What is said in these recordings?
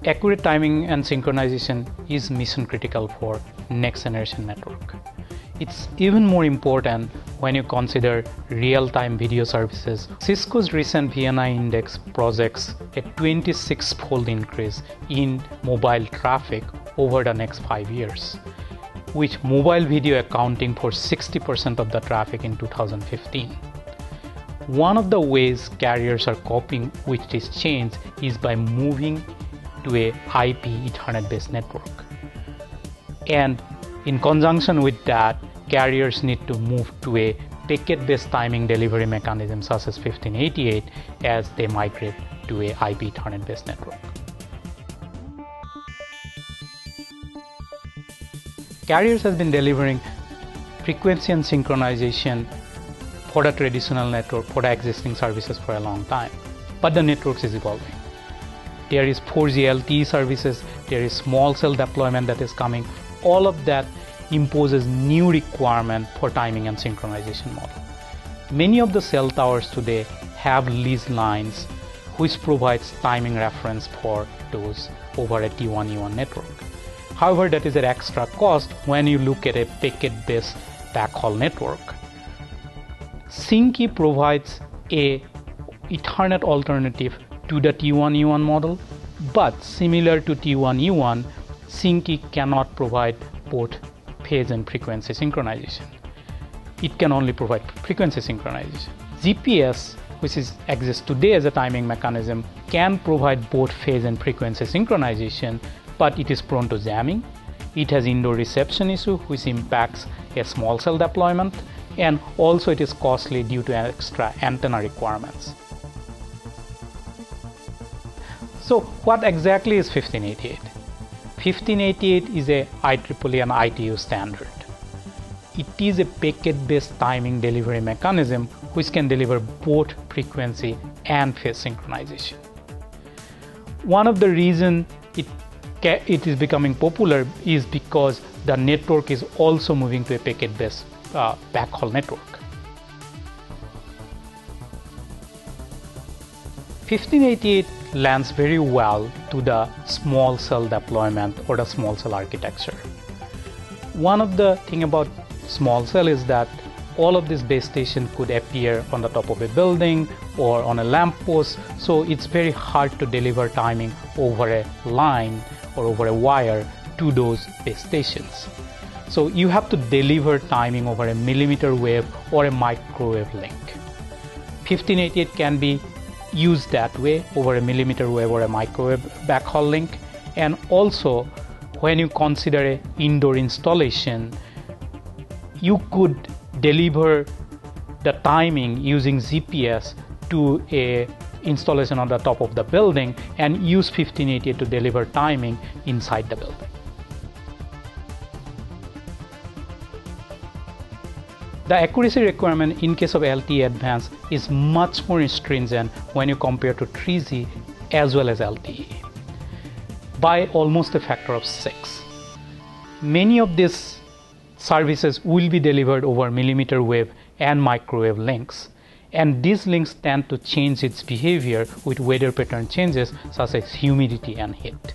Accurate timing and synchronization is mission critical for next generation network. It's even more important when you consider real-time video services. Cisco's recent VNI index projects a 26-fold increase in mobile traffic over the next 5 years, with mobile video accounting for 60% of the traffic in 2015. One of the ways carriers are coping with this change is by moving to a IP Ethernet based network. And in conjunction with that, carriers need to move to a packet-based timing delivery mechanism such as 1588 as they migrate to a IP Ethernet-based network. Carriers have been delivering frequency and synchronization for the traditional network, for the existing services for a long time, but the network is evolving. There is 4G LTE services, there is small cell deployment that is coming. All of that imposes new requirement for timing and synchronization model. Many of the cell towers today have lease lines which provides timing reference for those over a T1E1 network. However, that is an extra cost when you look at a packet-based backhaul network. Sync provides a Ethernet alternative to the T1E1 model, but similar to T1E1, Sync cannot provide both phase and frequency synchronization. It can only provide frequency synchronization. GPS, which exists today as a timing mechanism, can provide both phase and frequency synchronization, but it is prone to jamming. It has indoor reception issue which impacts a small cell deployment, and also it is costly due to extra antenna requirements. So what exactly is 1588? 1588 is a IEEE and ITU standard. It is a packet-based timing delivery mechanism which can deliver both frequency and phase synchronization. One of the reasons it is becoming popular is because the network is also moving to a packet-based backhaul network. 1588 lands very well to the small cell deployment or the small cell architecture. One of the thing about small cell is that all of this base station could appear on the top of a building or on a lamppost, so it's very hard to deliver timing over a line or over a wire to those base stations. So you have to deliver timing over a millimeter wave or a microwave link. 1588 can be used that way over a millimeter wave or a microwave backhaul link, and also when you consider an indoor installation, you could deliver the timing using GPS to a installation on the top of the building and use 1588 to deliver timing inside the building. The accuracy requirement in case of LTE-Advanced is much more stringent when you compare to 3G as well as LTE, by almost a factor of 6. Many of these services will be delivered over millimeter wave and microwave links, and these links tend to change its behavior with weather pattern changes such as humidity and heat.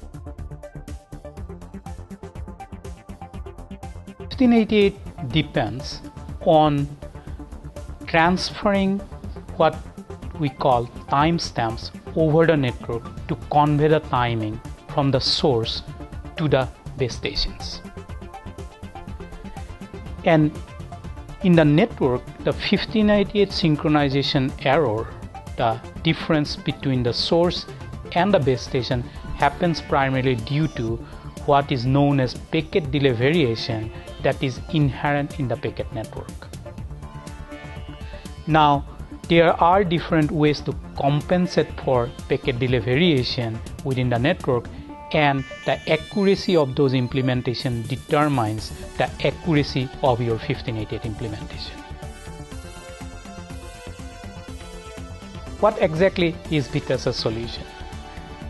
1588 depends on transferring what we call timestamps over the network to convey the timing from the source to the base stations. And in the network, the 1588 synchronization error, the difference between the source and the base station, happens primarily due to what is known as packet delay variation that is inherent in the packet network. Now, there are different ways to compensate for packet delay variation within the network, and the accuracy of those implementation determines the accuracy of your 1588 implementation. What exactly is Vitesse's solution?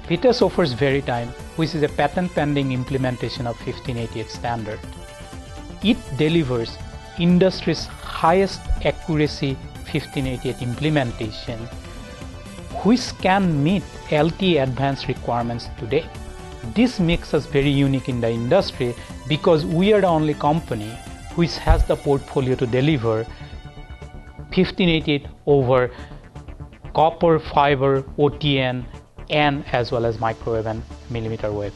Vitesse offers Veritime, which is a patent-pending implementation of 1588 standard. It delivers industry's highest accuracy 1588 implementation, which can meet LTE-Advanced requirements today. This makes us very unique in the industry because we are the only company which has the portfolio to deliver 1588 over copper, fiber, OTN, and as well as microwave and millimeter wave.